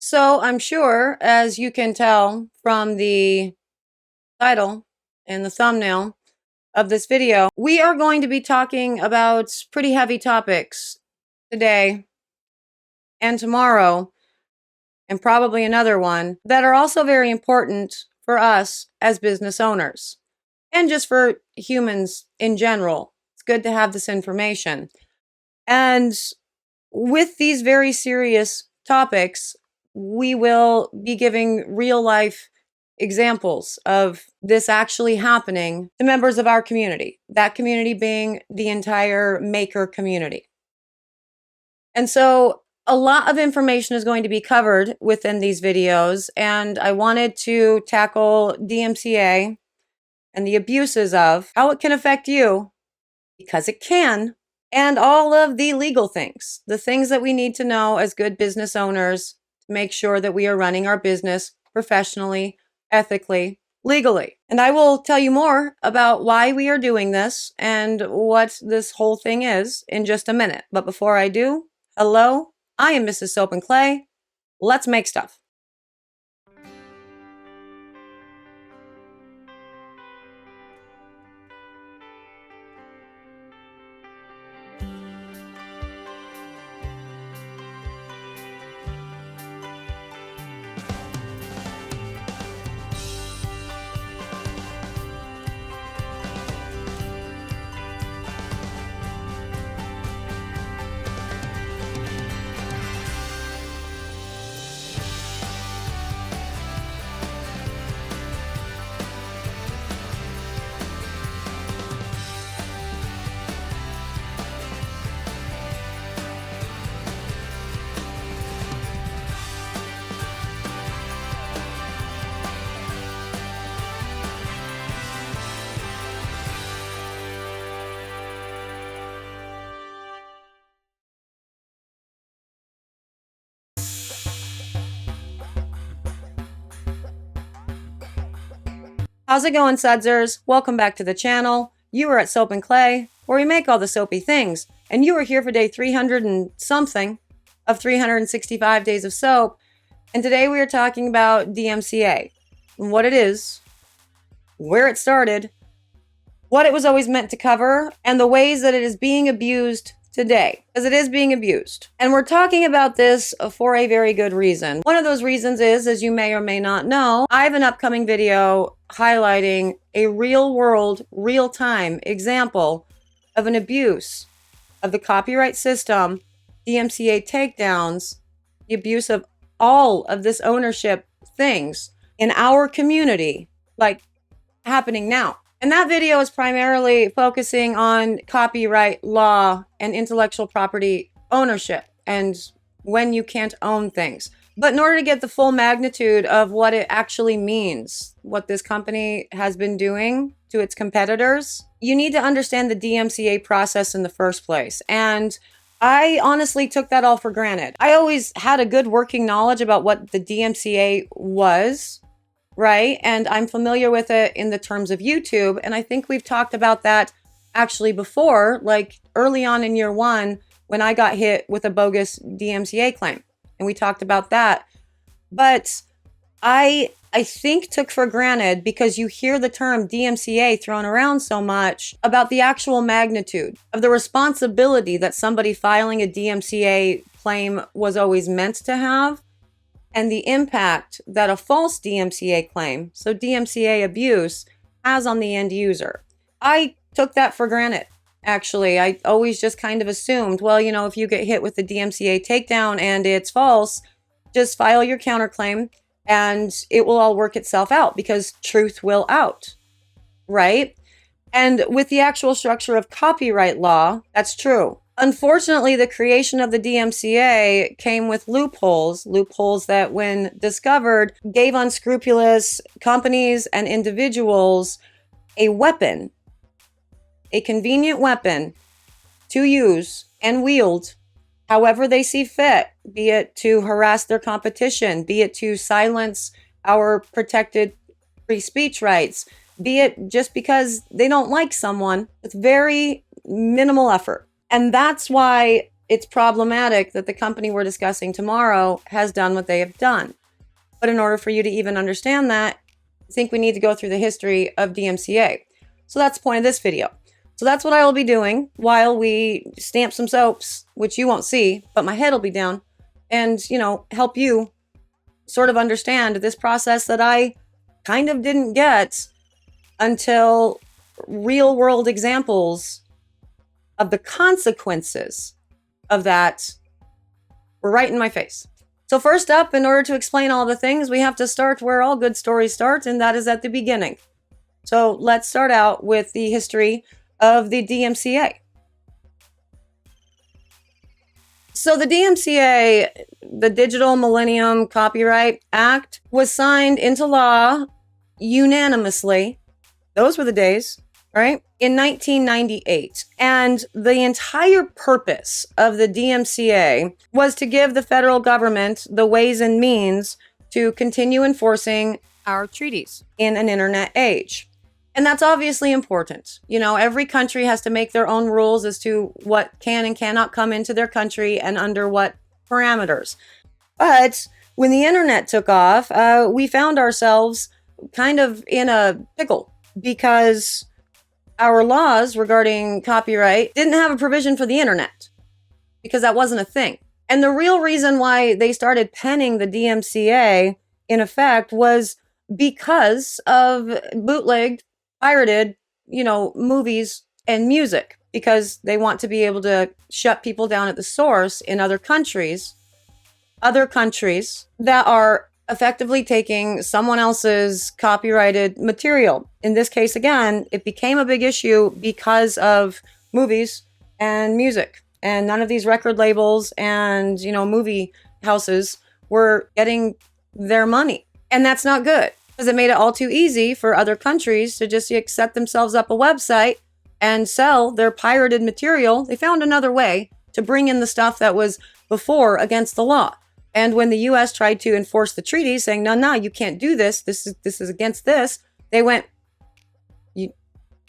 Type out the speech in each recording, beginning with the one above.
So I'm sure, as you can tell from the title and the thumbnail of this video, we are going to be talking about pretty heavy topics today and tomorrow, and probably another one, that are also very important for us as business owners and just for humans in general. It's good to have this information. And with these very serious topics, we will be giving real life examples of this actually happening to members of our community, that community being the entire maker community. And so a lot of information is going to be covered within these videos, and I wanted to tackle DMCA and the abuses of how it can affect you, because it can, and all of the legal things, the things that we need to know as good business owners to make sure that we are running our business professionally, ethically, legally. And I will tell you more about why we are doing this and what this whole thing is in just a minute. But before I do, hello, I am Mrs. Soap and Clay. Let's make stuff. How's it going, Sudzers? Welcome back to the channel. You are at Soap and Clay, where we make all the soapy things, and you are here for day 300 and something of 365 days of soap. And today we are talking about DMCA, and what it is, where it started, what it was always meant to cover, and the ways that it is being abused today, because it is being abused. And we're talking about this for a very good reason. One of those reasons is, as you may or may not know, I have an upcoming video highlighting a real world, real time example of an abuse of the copyright system, DMCA takedowns, the abuse of all of this ownership things in our community, like happening now. And that video is primarily focusing on copyright law and intellectual property ownership and when you can't own things. But in order to get the full magnitude of what it actually means, what this company has been doing to its competitors, you need to understand the DMCA process in the first place. And I honestly took that all for granted. I always had a good working knowledge about what the DMCA was, right? And I'm familiar with it in the terms of YouTube. And I think we've talked about that actually before, like early on in year one, when I got hit with a bogus DMCA claim. And we talked about that. But I think took for granted, because you hear the term DMCA thrown around so much, about the actual magnitude of the responsibility that somebody filing a DMCA claim was always meant to have, and the impact that a false DMCA claim, so DMCA abuse, has on the end user. I took that for granted, actually. I always just kind of assumed, well, you know, if you get hit with the DMCA takedown and it's false, just file your counterclaim and it will all work itself out, because truth will out, right? And with the actual structure of copyright law, that's true. Unfortunately, the creation of the DMCA came with loopholes that, when discovered, gave unscrupulous companies and individuals a weapon, a convenient weapon to use and wield however they see fit, be it to harass their competition, be it to silence our protected free speech rights, be it just because they don't like someone, with very minimal effort. And that's why it's problematic that the company we're discussing tomorrow has done what they have done. But in order for you to even understand that, I think we need to go through the history of DMCA. So that's the point of this video. So that's what I will be doing while we stamp some soaps, which you won't see, but my head will be down, and, help you sort of understand this process that I kind of didn't get until real world examples of the consequences of that were right in my face. So first up, in order to explain all the things, we have to start where all good stories start, and that is at the beginning. So let's start out with the history of the DMCA. So the DMCA, the Digital Millennium Copyright Act, was signed into law unanimously. Those were the days, right? In 1998. And the entire purpose of the DMCA was to give the federal government the ways and means to continue enforcing our treaties in an internet age. And that's obviously important. Every country has to make their own rules as to what can and cannot come into their country and under what parameters. But when the internet took off, we found ourselves kind of in a pickle because our laws regarding copyright didn't have a provision for the internet because that wasn't a thing. And the real reason why they started penning the DMCA in effect was because of bootlegged, pirated, movies and music, because they want to be able to shut people down at the source in other countries that are effectively taking someone else's copyrighted material. In this case, again, it became a big issue because of movies and music, and none of these record labels and, movie houses were getting their money. And that's not good, because it made it all too easy for other countries to just set themselves up a website and sell their pirated material. They found another way to bring in the stuff that was before against the law. And when the U.S. tried to enforce the treaty, saying, no, you can't do this. This is against this. They went, you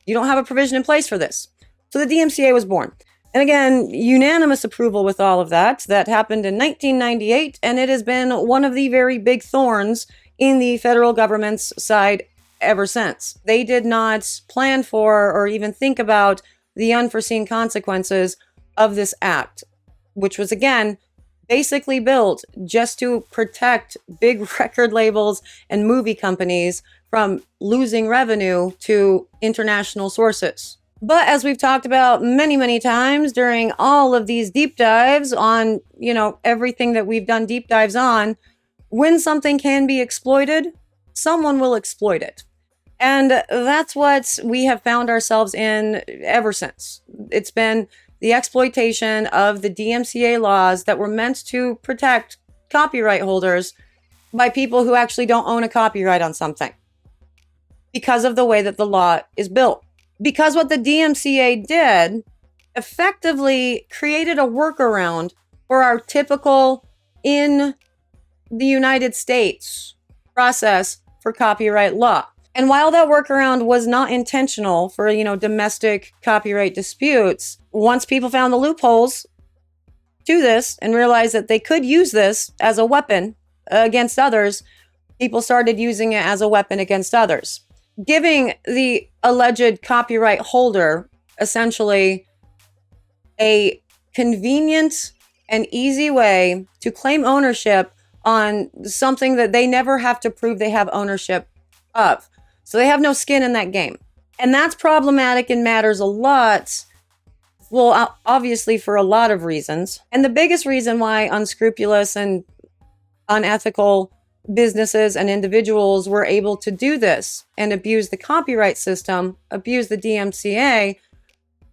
don't have a provision in place for this. So the DMCA was born. And again, unanimous approval with all of that. That happened in 1998, and it has been one of the very big thorns in the federal government's side ever since. They did not plan for or even think about the unforeseen consequences of this act, which was, again, basically built just to protect big record labels and movie companies from losing revenue to international sources. But as we've talked about many, many times during all of these deep dives on, everything that we've done deep dives on, when something can be exploited, someone will exploit it. And that's what we have found ourselves in ever since. It's been the exploitation of the DMCA laws that were meant to protect copyright holders by people who actually don't own a copyright on something because of the way that the law is built. Because what the DMCA did effectively created a workaround for our typical in the United States process for copyright law. And while that workaround was not intentional for, domestic copyright disputes, once people found the loopholes to this and realized that they could use this as a weapon against others, people started using it as a weapon against others, giving the alleged copyright holder essentially a convenient and easy way to claim ownership on something that they never have to prove they have ownership of. So they have no skin in that game. And that's problematic and matters a lot. Well, obviously for a lot of reasons. And the biggest reason why unscrupulous and unethical businesses and individuals were able to do this and abuse the copyright system, abuse the DMCA,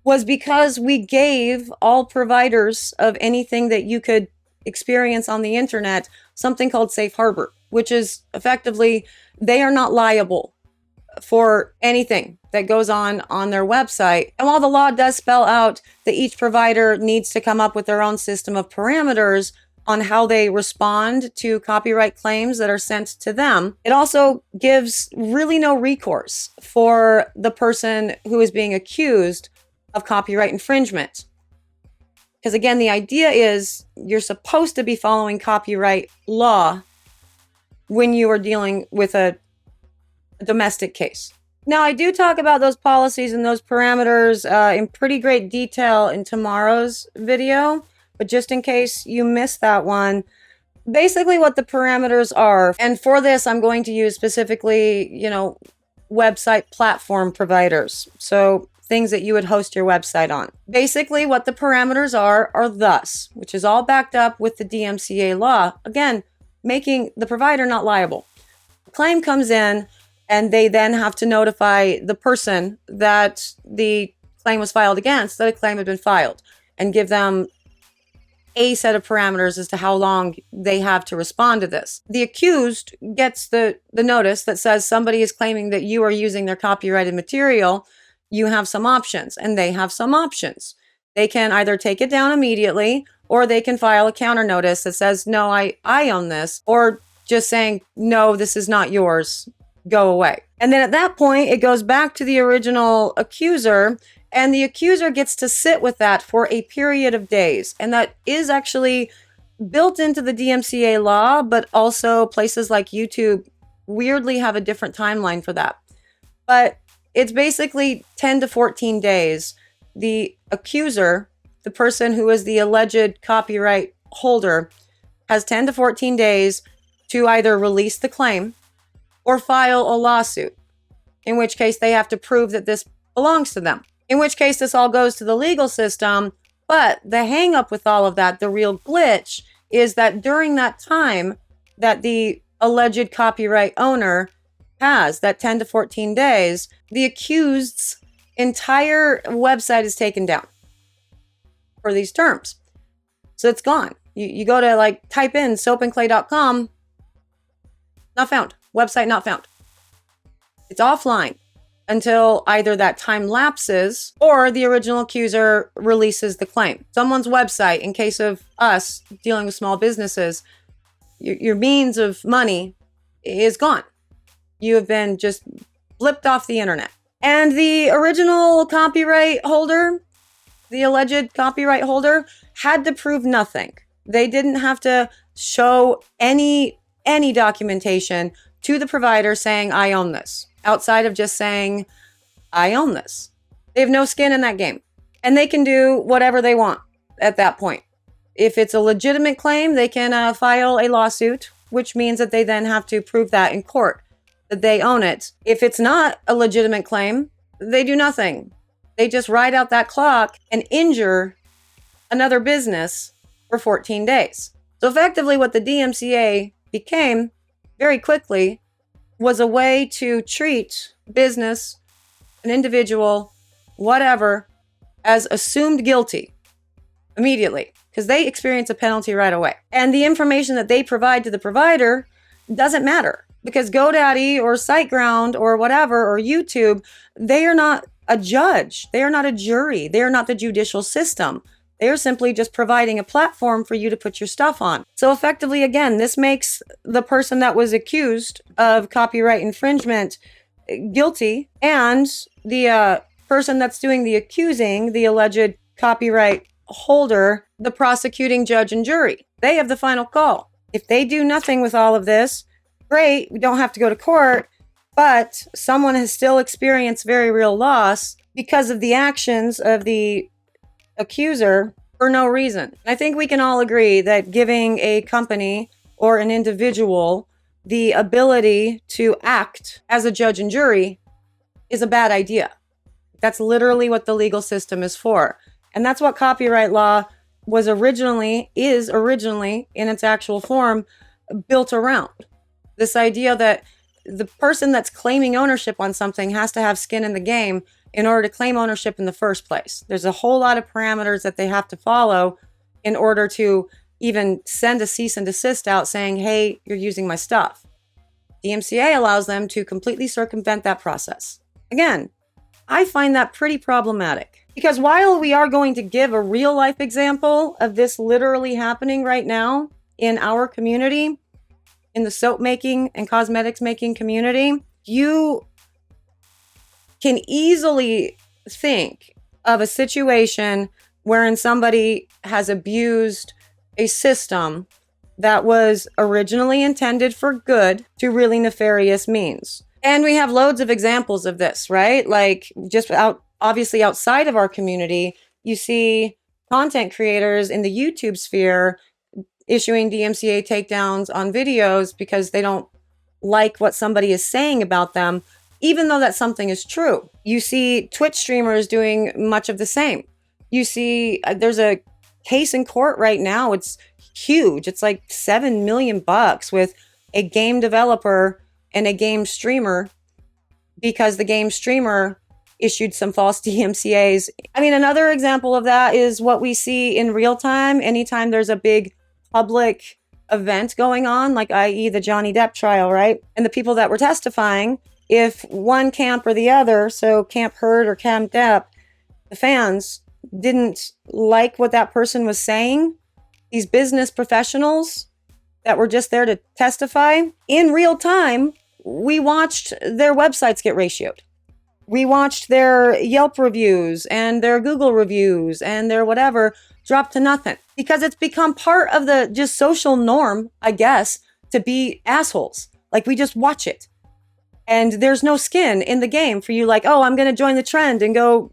was because we gave all providers of anything that you could experience on the internet something called safe harbor, which is effectively they are not liable for anything that goes on their website. And while the law does spell out that each provider needs to come up with their own system of parameters on how they respond to copyright claims that are sent to them, it also gives really no recourse for the person who is being accused of copyright infringement. Because again, the idea is you're supposed to be following copyright law when you are dealing with a domestic case. Now, I do talk about those policies and those parameters in pretty great detail in tomorrow's video, but just in case you missed that one, basically what the parameters are, and for this, I'm going to use specifically, website platform providers. So things that you would host your website on. Basically, what the parameters are thus, which is all backed up with the DMCA law. Again, making the provider not liable. The claim comes in, and they then have to notify the person that the claim was filed against, that a claim had been filed, and give them a set of parameters as to how long they have to respond to this. The accused gets the notice that says somebody is claiming that you are using their copyrighted material. You have some options, and they have some options. They can either take it down immediately, or they can file a counter notice that says, no, I own this, or just saying, no, this is not yours. Go away. And then at that point, it goes back to the original accuser, and the accuser gets to sit with that for a period of days. And that is actually built into the DMCA law, but also places like YouTube weirdly have a different timeline for that. But it's basically 10 to 14 days. The accuser, the person who is the alleged copyright holder, has 10 to 14 days to either release the claim or file a lawsuit, in which case they have to prove that this belongs to them, in which case this all goes to the legal system. But the hang up with all of that, the real glitch, is that during that time that the alleged copyright owner has, that 10 to 14 days, the accused's entire website is taken down for these terms. So it's gone. You go to type in soapandclay.com, not found. Website not found. It's offline until either that time lapses or the original accuser releases the claim. Someone's website, in case of us dealing with small businesses, your means of money is gone. You have been just blipped off the internet. And the original copyright holder, the alleged copyright holder, had to prove nothing. They didn't have to show any documentation to the provider saying, I own this, outside of just saying, I own this. They have no skin in that game. And they can do whatever they want at that point. If it's a legitimate claim, they can file a lawsuit, which means that they then have to prove that in court, that they own it. If it's not a legitimate claim, they do nothing. They just ride out that clock and injure another business for 14 days. So effectively what the DMCA became very quickly was a way to treat business, an individual, whatever, as assumed guilty immediately, because they experience a penalty right away. And the information that they provide to the provider doesn't matter, because GoDaddy or SiteGround or whatever, or YouTube, they are not a judge. They are not a jury. They are not the judicial system. They are simply just providing a platform for you to put your stuff on. So effectively, again, this makes the person that was accused of copyright infringement guilty, and the person that's doing the accusing, the alleged copyright holder, the prosecuting judge and jury. They have the final call. If they do nothing with all of this, great, we don't have to go to court, but someone has still experienced very real loss because of the actions of the accuser for no reason. I think we can all agree that giving a company or an individual the ability to act as a judge and jury is a bad idea. That's literally what the legal system is for. And that's what copyright law is originally in its actual form built around. This idea that the person that's claiming ownership on something has to have skin in the game in order to claim ownership in the first place. There's a whole lot of parameters that they have to follow in order to even send a cease and desist out saying, hey, you're using my stuff. DMCA allows them to completely circumvent that process. Again, I find that pretty problematic, because while we are going to give a real life example of this literally happening right now in our community, in the soap making and cosmetics making community, you can easily think of a situation wherein somebody has abused a system that was originally intended for good to really nefarious means. And we have loads of examples of this, right? Like just obviously outside of our community, you see content creators in the YouTube sphere issuing DMCA takedowns on videos because they don't like what somebody is saying about them, even though that something is true. You see Twitch streamers doing much of the same. You see there's a case in court right now. It's huge. It's like $7 million with a game developer and a game streamer because the game streamer issued some false DMCAs. I mean, another example of that is what we see in real time. Anytime there's a big public event going on, like i.e. the Johnny Depp trial, right? And the people that were testifying, if one camp or the other, so Camp Heard or Camp Depp, the fans didn't like what that person was saying, these business professionals that were just there to testify, in real time, we watched their websites get ratioed. We watched their Yelp reviews and their Google reviews and their whatever drop to nothing because it's become part of the just social norm, I guess, to be assholes. Like we just watch it. And there's no skin in the game for you like, oh, I'm going to join the trend and go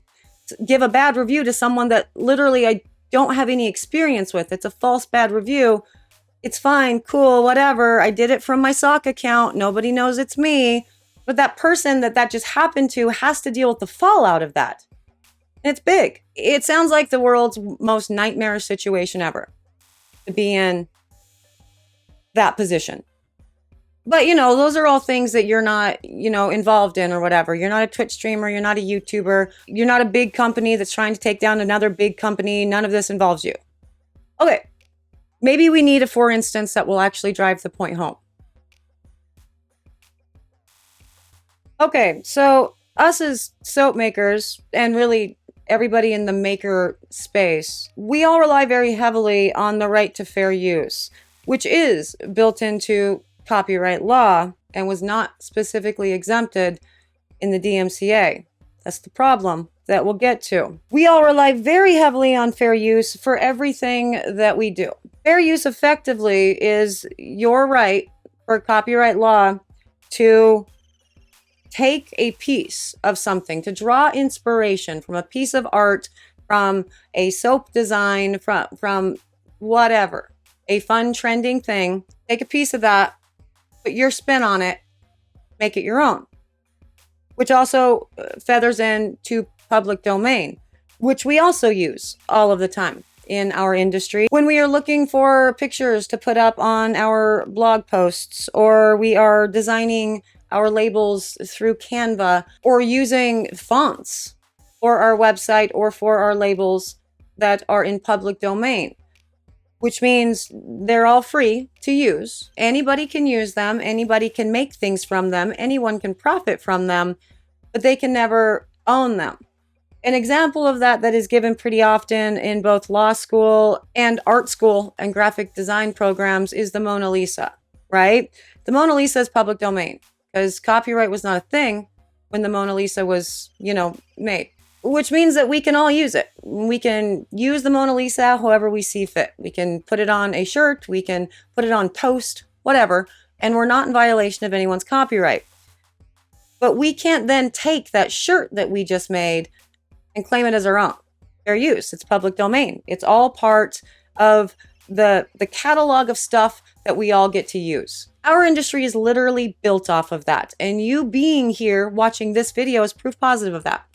give a bad review to someone that literally I don't have any experience with. It's a false bad review. It's fine, cool, whatever. I did it from my sock account. Nobody knows it's me. But that person that just happened to has to deal with the fallout of that. And it's big. It sounds like the world's most nightmarish situation ever to be in that position. But, you know, those are all things that you're not, you know, involved in or whatever. You're not a Twitch streamer. You're not a YouTuber. You're not a big company that's trying to take down another big company. None of this involves you. Okay. Maybe we need a for instance that will actually drive the point home. Okay, so us as soap makers, and really everybody in the maker space, we all rely very heavily on the right to fair use, which is built into copyright law and was not specifically exempted in the DMCA. That's the problem that we'll get to. We all rely very heavily on fair use for everything that we do. Fair use effectively is your right for copyright law to take a piece of something, to draw inspiration from a piece of art, from a soap design, from whatever, a fun trending thing, take a piece of that, put your spin on it, make it your own, which also feathers into public domain, which we also use all of the time in our industry. When we are looking for pictures to put up on our blog posts, or we are designing our labels through Canva, or using fonts for our website or for our labels that are in public domain, which means they're all free to use. Anybody can use them. Anybody can make things from them. Anyone can profit from them, but they can never own them. An example of that is given pretty often in both law school and art school and graphic design programs is the Mona Lisa, right? The Mona Lisa is public domain because copyright was not a thing when the Mona Lisa was, made, which means that we can all use it. We can use the Mona Lisa however we see fit. We can put it on a shirt, we can put it on toast, whatever, and we're not in violation of anyone's copyright. But we can't then take that shirt that we just made and claim it as our own. Fair use. It's public domain. It's all part of the catalog of stuff that we all get to use. Our industry is literally built off of that. And you being here watching this video is proof positive of that.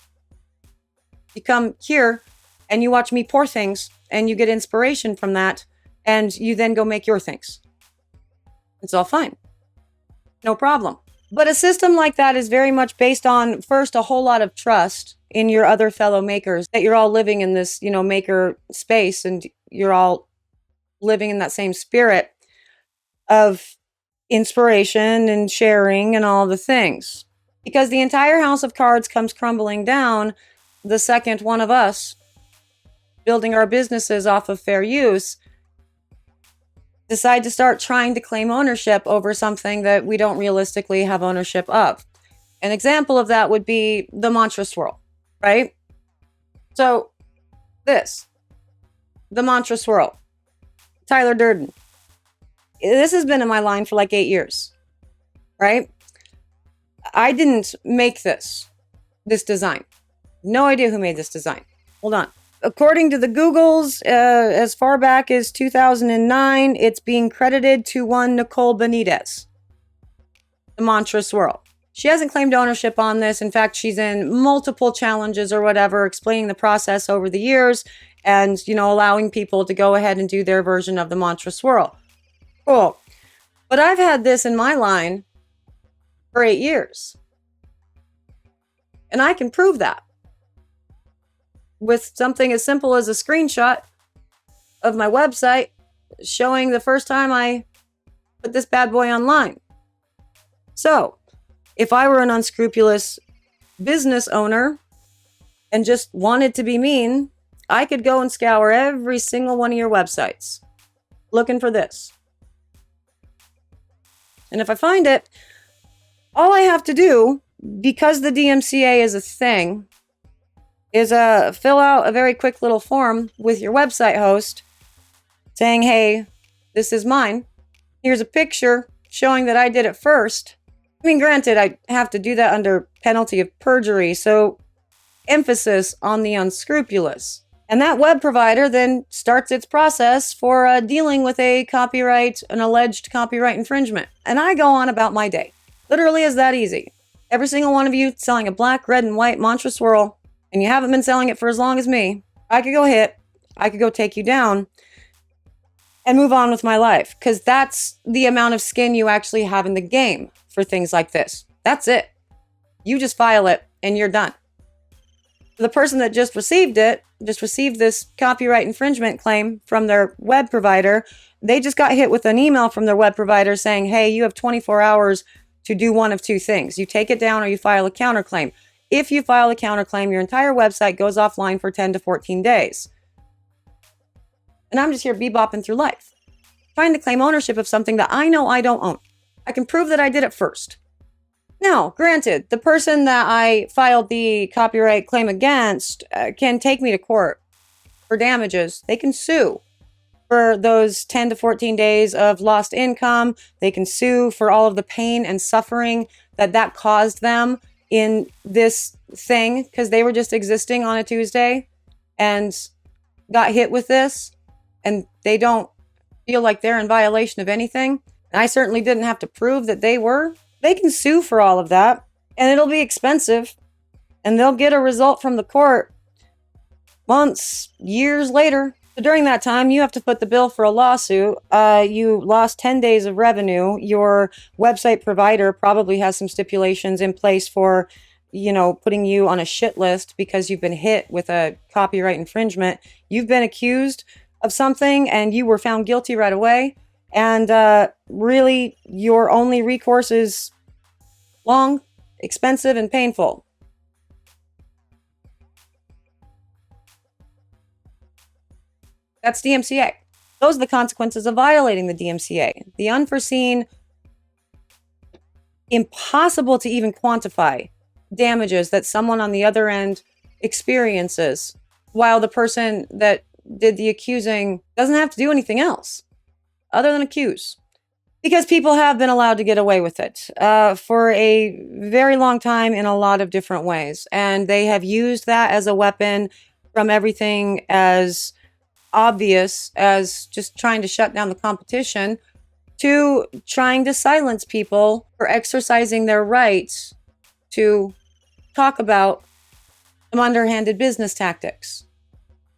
You come here and you watch me pour things and you get inspiration from that and you then go make your things. It's all fine. No problem. But a system like that is very much based on, first, a whole lot of trust in your other fellow makers, that you're all living in this, maker space and you're all living in that same spirit of inspiration and sharing and all the things. Because the entire house of cards comes crumbling down the second one of us building our businesses off of fair use decide to start trying to claim ownership over something that we don't realistically have ownership of. An example of that would be the mantra swirl, right? So this the mantra swirl. Tyler Durden. This has been in my line for like 8 years, right? I didn't make this design. No idea who made this design. Hold on. According to the Googles, as far back as 2009, it's being credited to one Nicole Benitez. The mantra swirl. She hasn't claimed ownership on this. In fact, she's in multiple challenges or whatever, explaining the process over the years and, allowing people to go ahead and do their version of the mantra swirl. Cool. But I've had this in my line for 8 years. And I can prove that with something as simple as a screenshot of my website showing the first time I put this bad boy online. So, if I were an unscrupulous business owner and just wanted to be mean, I could go and scour every single one of your websites looking for this. And if I find it, all I have to do, because the DMCA is a thing, is fill out a very quick little form with your website host saying, hey, this is mine. Here's a picture showing that I did it first. I mean, granted, I have to do that under penalty of perjury, so emphasis on the unscrupulous. And that web provider then starts its process for dealing with an alleged copyright infringement. And I go on about my day. Literally is that easy. Every single one of you selling a black, red, and white mantra swirl, and you haven't been selling it for as long as me, I could go take you down and move on with my life. Because that's the amount of skin you actually have in the game for things like this. That's it. You just file it and you're done. The person that just received this copyright infringement claim from their web provider, they just got hit with an email from their web provider saying, hey, you have 24 hours to do one of two things. You take it down or you file a counterclaim. If you file a counterclaim, your entire website goes offline for 10 to 14 days. And I'm just here bebopping through life, trying to claim ownership of something that I know I don't own. I can prove that I did it first. Now, granted, the person that I filed the copyright claim against can take me to court for damages. They can sue for those 10 to 14 days of lost income. They can sue for all of the pain and suffering that caused them in this thing because they were just existing on a Tuesday and got hit with this, and they don't feel like they're in violation of anything. And I certainly didn't have to prove that they were. They can sue for all of that, and it'll be expensive, and they'll get a result from the court months, years later. So during that time, you have to put the bill for a lawsuit. You lost 10 days of revenue. Your website provider probably has some stipulations in place for, putting you on a shit list because you've been hit with a copyright infringement. You've been accused of something, and you were found guilty right away. And really, your only recourse is long, expensive, and painful. That's DMCA. Those are the consequences of violating the DMCA. The unforeseen, impossible to even quantify damages that someone on the other end experiences, while the person that did the accusing doesn't have to do anything else other than accuse. Because people have been allowed to get away with it for a very long time in a lot of different ways. And they have used that as a weapon, from everything as obvious as just trying to shut down the competition to trying to silence people for exercising their rights to talk about some underhanded business tactics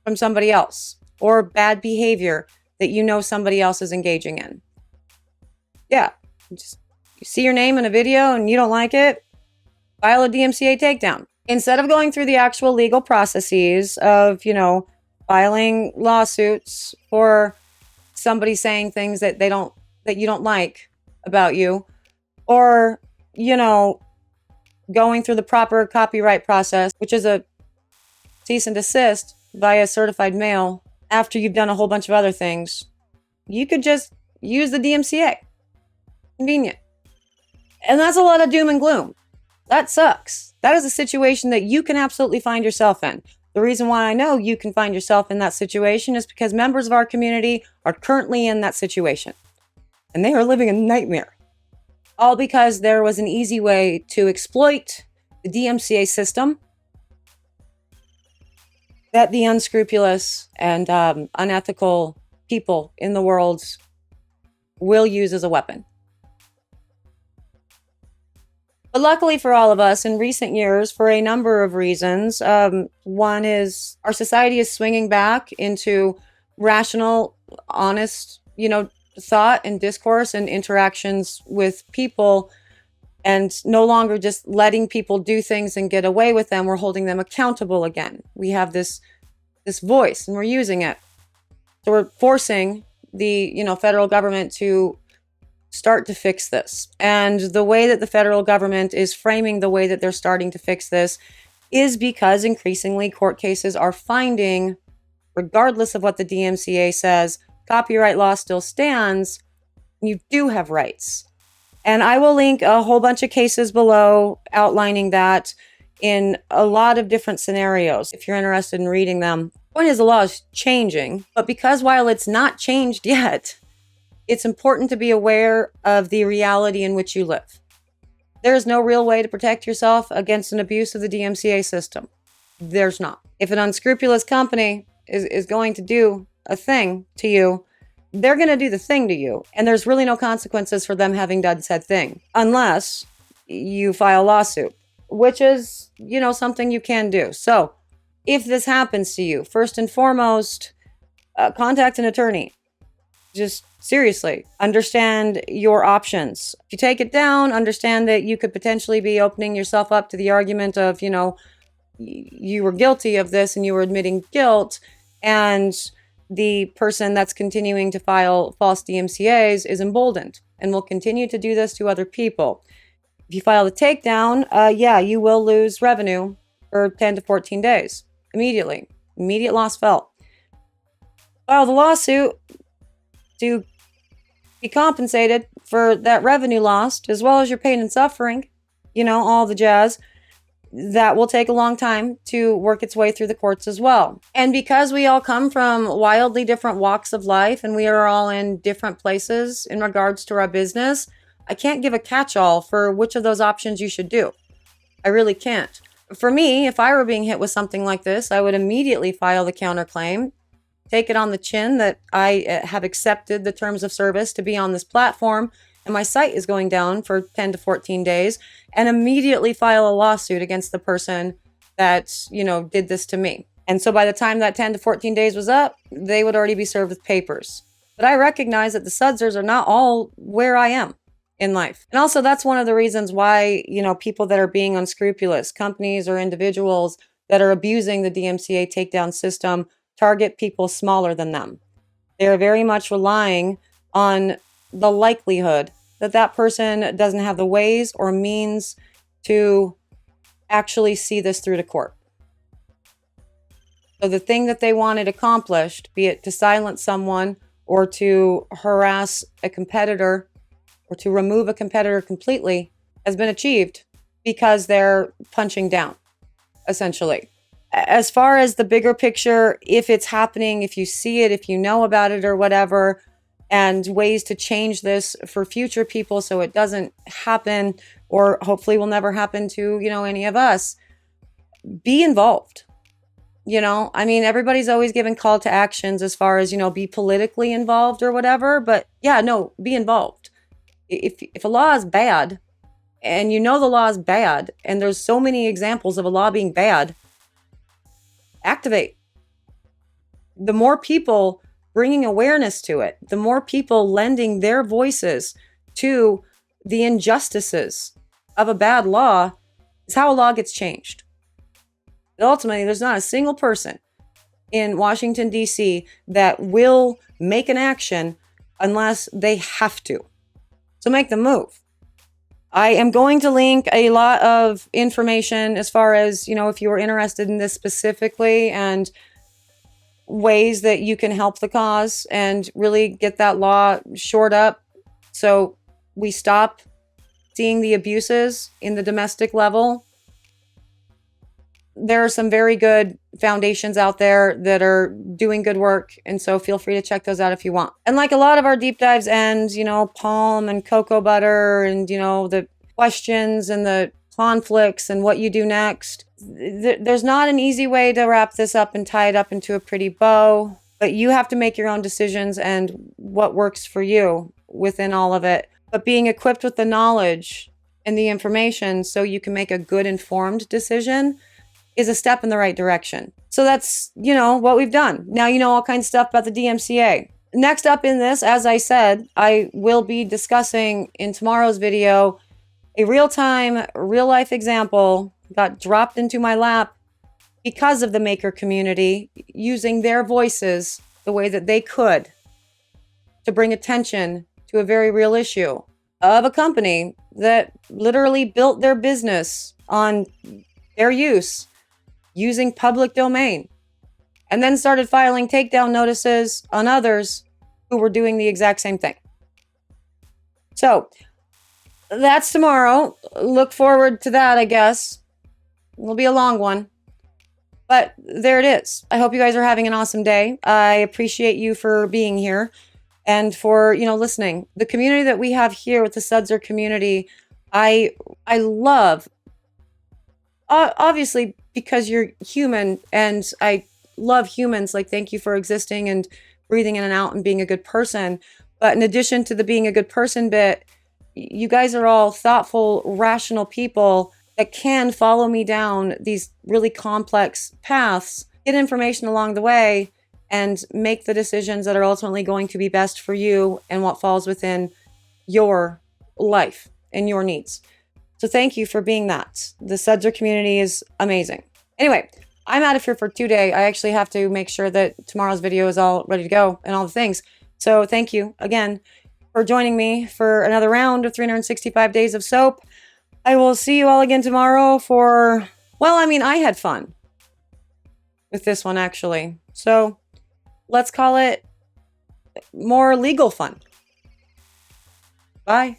from somebody else or bad behavior that somebody else is engaging in. Yeah, just you see your name in a video and you don't like it, file a DMCA takedown. Instead of going through the actual legal processes of, filing lawsuits for somebody saying things that you don't like about you, or, going through the proper copyright process, which is a cease and desist via certified mail after you've done a whole bunch of other things, you could just use the DMCA. Convenient. And that's a lot of doom and gloom. That sucks. That is a situation that you can absolutely find yourself in. The reason why I know you can find yourself in that situation is because members of our community are currently in that situation. And they are living a nightmare. All because there was an easy way to exploit the DMCA system that the unscrupulous and unethical people in the world will use as a weapon. But luckily for all of us, in recent years, for a number of reasons, one is our society is swinging back into rational, honest, thought and discourse and interactions with people, and no longer just letting people do things and get away with them. We're holding them accountable again. We have this voice and we're using it. So we're forcing the, federal government to start to fix this. And the way that the federal government is framing the way that they're starting to fix this is because increasingly court cases are finding, regardless of what the DMCA says, copyright law still stands. You do have rights. And I will link a whole bunch of cases below outlining that in a lot of different scenarios if you're interested in reading them. The point is, the law is changing, but because while it's not changed yet, it's important to be aware of the reality in which you live. There is no real way to protect yourself against an abuse of the DMCA system. There's not. If an unscrupulous company is going to do a thing to you, they're going to do the thing to you. And there's really no consequences for them having done said thing, unless you file a lawsuit, which is, something you can do. So if this happens to you, first and foremost, contact an attorney. Just seriously, understand your options. If you take it down, understand that you could potentially be opening yourself up to the argument of, you were guilty of this and you were admitting guilt, and the person that's continuing to file false DMCAs is emboldened and will continue to do this to other people. If you file the takedown, you will lose revenue for 10 to 14 days immediately. Immediate loss felt. File the lawsuit to be compensated for that revenue lost, as well as your pain and suffering, all the jazz. That will take a long time to work its way through the courts as well. And because we all come from wildly different walks of life and we are all in different places in regards to our business, I can't give a catch-all for which of those options you should do. I really can't. For me, if I were being hit with something like this, I would immediately file the counterclaim, take it on the chin that I have accepted the terms of service to be on this platform, and my site is going down for 10 to 14 days, and immediately file a lawsuit against the person that, did this to me. And so by the time that 10 to 14 days was up, they would already be served with papers. But I recognize that the sudsers are not all where I am in life. And also that's one of the reasons why, people that are being unscrupulous, companies or individuals that are abusing the DMCA takedown system, target people smaller than them. They are very much relying on the likelihood that that person doesn't have the ways or means to actually see this through to court. So the thing that they wanted accomplished, be it to silence someone or to harass a competitor or to remove a competitor completely, has been achieved because they're punching down, essentially. As far as the bigger picture, if it's happening, if you see it, if you know about it or whatever, and ways to change this for future people so it doesn't happen or hopefully will never happen to, any of us, be involved. Everybody's always given call to actions as far as, be politically involved or whatever, but be involved. If a law is bad and the law is bad and there's so many examples of a law being bad, activate. The more people bringing awareness to it, the more people lending their voices to the injustices of a bad law is how a law gets changed. But ultimately, there's not a single person in Washington, D.C. that will make an action unless they have to. So make the move. I am going to link a lot of information as far as, if you are interested in this specifically and ways that you can help the cause and really get that law shored up so we stop seeing the abuses in the domestic level. there are some very good foundations out there that are doing good work. And so feel free to check those out if you want. And like a lot of our deep dives end, you know, palm and cocoa butter and, you know, the questions and the conflicts and what you do next. There's not an easy way to wrap this up and tie it up into a pretty bow, but you have to make your own decisions and what works for you within all of it. But being equipped with the knowledge and the information so you can make a good informed decision is a step in the right direction. So that's, you know, what we've done. Now you know all kinds of stuff about the DMCA. Next up in this, as I said, I will be discussing in tomorrow's video a real-time, real-life example got dropped into my lap because of the maker community using their voices the way that they could to bring attention to a very real issue of a company that literally built their business on their use using public domain and then started filing takedown notices on others who were doing the exact same thing. So that's tomorrow. Look forward to that, I guess. It'll be a long one. But there it is. I hope you guys are having an awesome day. I appreciate you for being here and for, you know, listening. The community that we have here with the Sudzer community, I love, obviously because you're human and I love humans. Like, thank you for existing and breathing in and out and being a good person. But in addition to the being a good person bit, you guys are all thoughtful, rational people that can follow me down these really complex paths, get information along the way, and make the decisions that are ultimately going to be best for you and what falls within your life and your needs. So thank you for being that. The Sudzer community is amazing. Anyway, I'm out of here for today. I actually have to make sure that tomorrow's video is all ready to go and all the things. So thank you again for joining me for another round of 365 days of soap. I will see you all again tomorrow for, well, I mean, I had fun with this one actually. So let's call it more legal fun. Bye.